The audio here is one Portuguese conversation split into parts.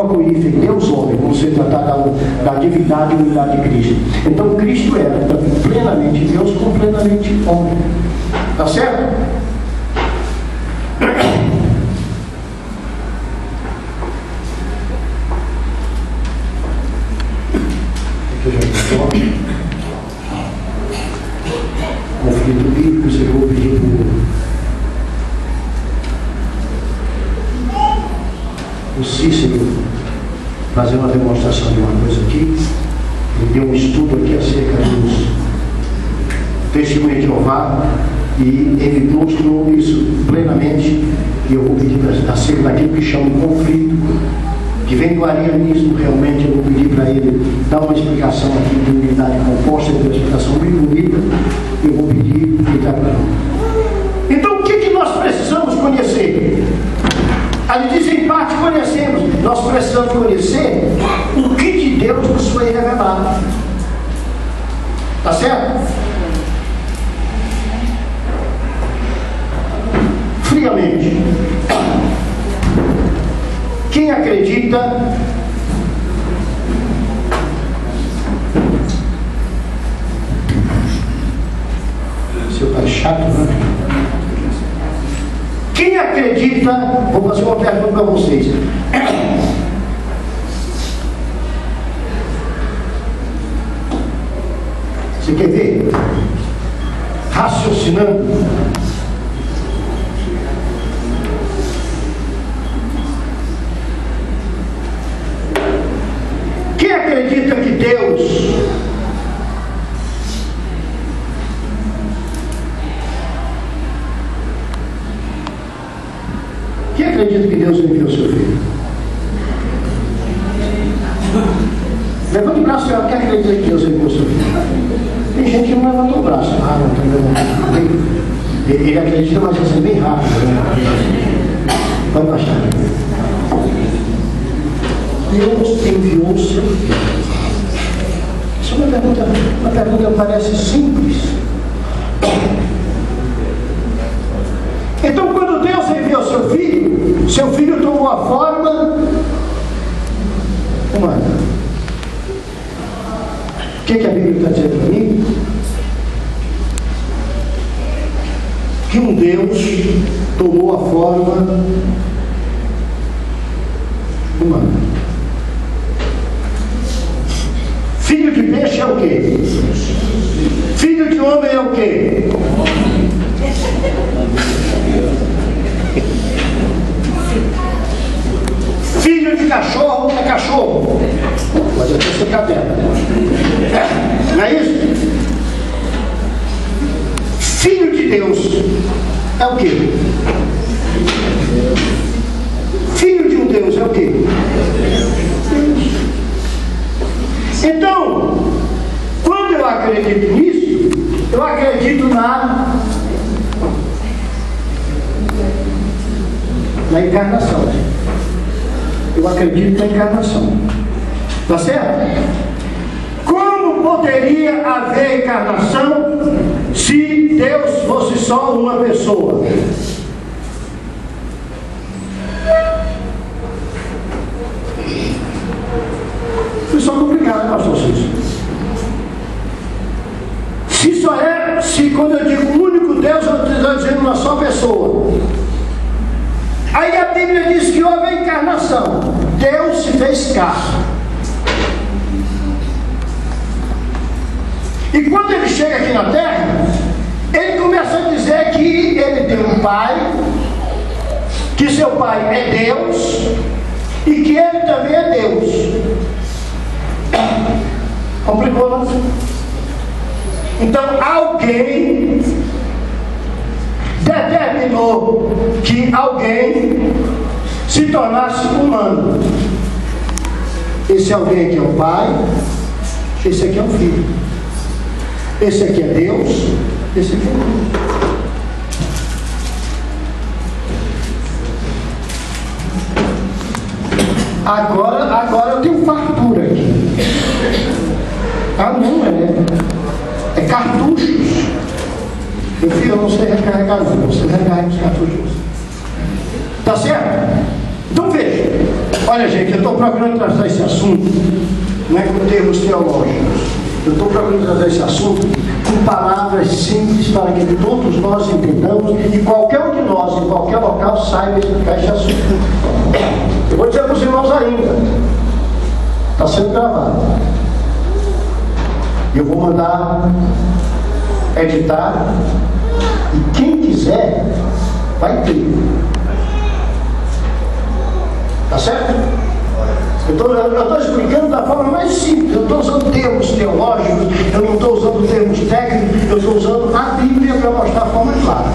e Deus homem, como se tratar da divindade e unidade de Cristo. Então Cristo era plenamente Deus com plenamente homem. Tá certo? Aqui já estou. Conflito bíblico, eu vou pedir o Cícero fazer uma demonstração de uma coisa aqui. Ele deu um estudo aqui acerca dos testemunhos de Jeová e ele mostrou isso plenamente. E eu vou pedir acerca daquilo que chama de conflito, que vem do arianismo. Realmente eu vou pedir para ele dar uma explicação aqui de unidade composta, de uma explicação bem bonita. Eu vou pedir para ele. Então o que nós precisamos conhecer? Ali diz, em parte conhecemos. Nós precisamos conhecer o que de Deus nos foi revelado. Tá certo? Friamente. Quem acredita seu pai chato, né? Quem acredita, vou fazer uma pergunta para vocês. Você quer ver? Raciocinando. Quem acredita que Deus acredita que Deus enviou seu filho? Levanta o braço, quem acredita que Deus enviou seu filho? Tem gente que não levanta o braço. Ah, não, está levantando. Ele acredita, mas vai ser bem rápido. Né? Pode baixar. Deus enviou seu filho. Isso é uma pergunta parece simples. Então, quando Deus enviou seu filho tomou a forma humana. O que a Bíblia está dizendo para mim? Que um Deus tomou a forma humana. Filho de peixe é o quê? Filho de homem é o quê? Filho de cachorro é cachorro. Pode até ser cadela. Não é isso? Filho de Deus é o quê? Filho de um Deus é o quê? Deus. Então, quando eu acredito nisso, eu acredito na encarnação. Eu acredito na encarnação. Tá certo? Como poderia haver encarnação se Deus fosse só uma pessoa? Foi só complicado, pastor Cícero. Se quando eu digo único Deus, eu estou dizendo uma só pessoa. Aí a Bíblia diz que houve a encarnação. Deus se fez carne. E quando ele chega aqui na terra, ele começa a dizer que ele tem um pai, que seu pai é Deus e que ele também é Deus. Complicou, não? Então alguém determinou que alguém se tornasse humano. Esse alguém aqui é o pai, esse aqui é o filho. Esse aqui é Deus, esse aqui é Deus. Agora eu tenho fartura aqui. Ah, não, é cartuchos. Meu filho, eu não sei recarregar não, você recarrega os cartuchos. Tá certo? Então veja, Olha, gente, eu estou procurando trazer esse assunto, não é com termos teológicos. Eu estou procurando trazer esse assunto com palavras simples para que todos nós entendamos e qualquer um de nós, em qualquer local, saiba explicar esse assunto. Eu vou dizer para os irmãos ainda, está sendo gravado. Eu vou mandar editar e quem quiser vai ter. Tá certo? Eu estou explicando da forma mais simples. Eu estou usando termos teológicos, eu não estou usando termos técnicos, eu estou usando a Bíblia para mostrar a forma clara.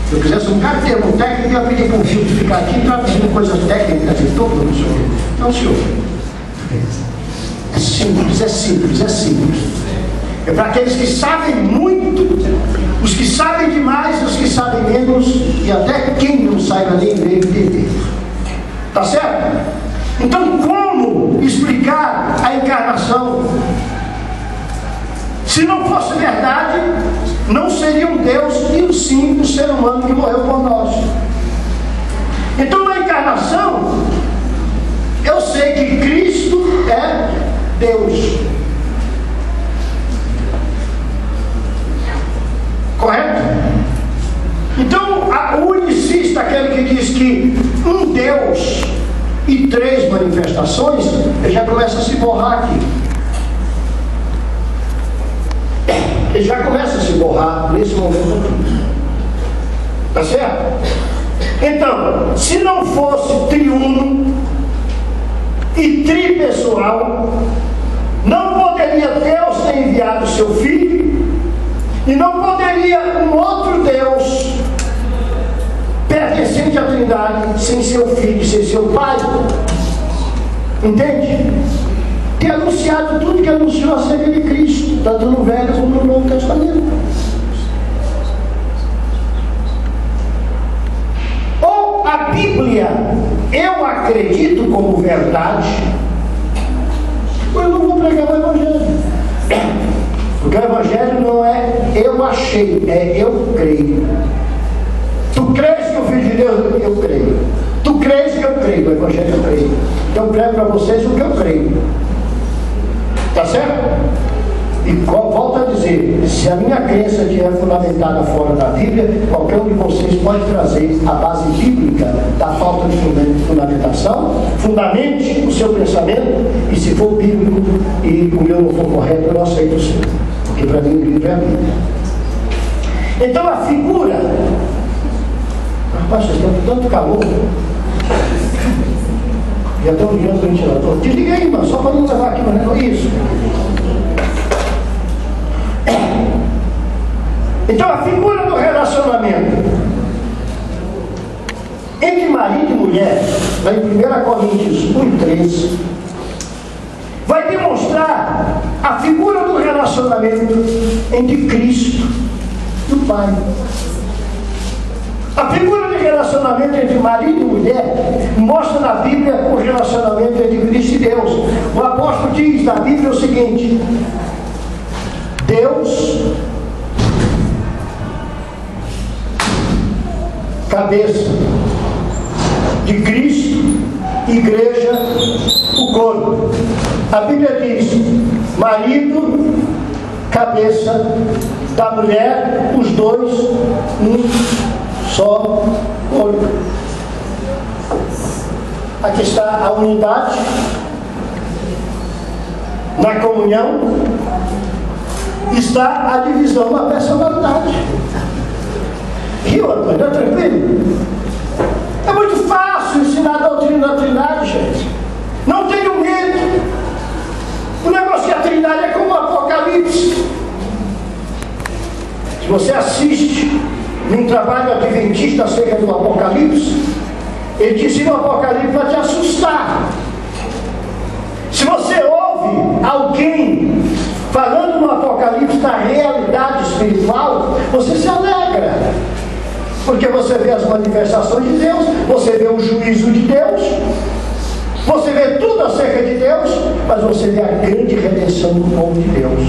Se eu quisesse um cara de termo técnico, eu ia pedir para um filho ficar aqui traduzindo coisas técnicas e tudo, não, senhor. Não, senhor. É simples, é simples, é simples. É para aqueles que sabem muito, os que sabem demais, os que sabem menos, e até quem não saiba nem ler e entender. Tá certo? Então, como explicar a encarnação? Se não fosse verdade, não seria um Deus e um simples ser humano que morreu por nós. Então, na encarnação, eu sei que Cristo é Deus. Correto? Então, o unicista, aquele que diz que um Deus e três manifestações, ele já começa a se borrar aqui. Ele já começa a se borrar nesse momento aqui. Tá certo? Então, se não fosse triuno e tripessoal, não poderia Deus ter enviado o seu Filho, e não poderia um outro Deus pertencente à Trindade sem seu Filho, sem seu Pai. Entende? Ter anunciado tudo que anunciou acerca de Cristo, tanto no Velho como no Novo Testamento. Ou a Bíblia eu acredito como verdade, ou eu não vou pregar o Evangelho. Porque o Evangelho não é eu achei, é eu creio. Tu crês que o Filho de Deus, eu creio. Tu crês que eu creio, o Evangelho eu creio. Então eu prego para vocês o que eu creio. Tá certo? E volto a dizer, se a minha crença estiver fundamentada fora da Bíblia, qualquer um de vocês pode trazer a base bíblica da falta de fundamentação, fundamente o seu pensamento, e se for bíblico e o meu não for correto, eu não aceito o seu. Porque para mim o livro é a Bíblia. Então a figura, rapaz, vocês estão com tanto calor, já estão ligando o ventilador. Desliga aí, mano, só para não levar aqui, mas não é isso. Então a figura do relacionamento entre marido e mulher, lá em 1 Coríntios 1:13, vai demonstrar a figura do relacionamento entre Cristo e o Pai. A figura de relacionamento entre marido e mulher mostra na Bíblia o relacionamento entre Cristo e Deus. O apóstolo diz na Bíblia o seguinte: Deus, cabeça de Cristo, igreja, o corpo. A Bíblia diz: marido, cabeça da mulher, os dois, um só corpo. Aqui está a unidade na comunhão, está a divisão na personalidade. Rio, Antônio, é tranquilo? É muito fácil ensinar a doutrina da Trindade, gente. Não tenham medo. O negócio que a Trindade é como o Apocalipse. Se você assiste num trabalho adventista acerca do Apocalipse, ele disse no Apocalipse para te assustar. Se você ouve alguém falando no Apocalipse da realidade espiritual, você se alegra. Porque você vê as manifestações de Deus, você vê o juízo de Deus, você vê tudo acerca de Deus, mas você vê a grande redenção do povo de Deus.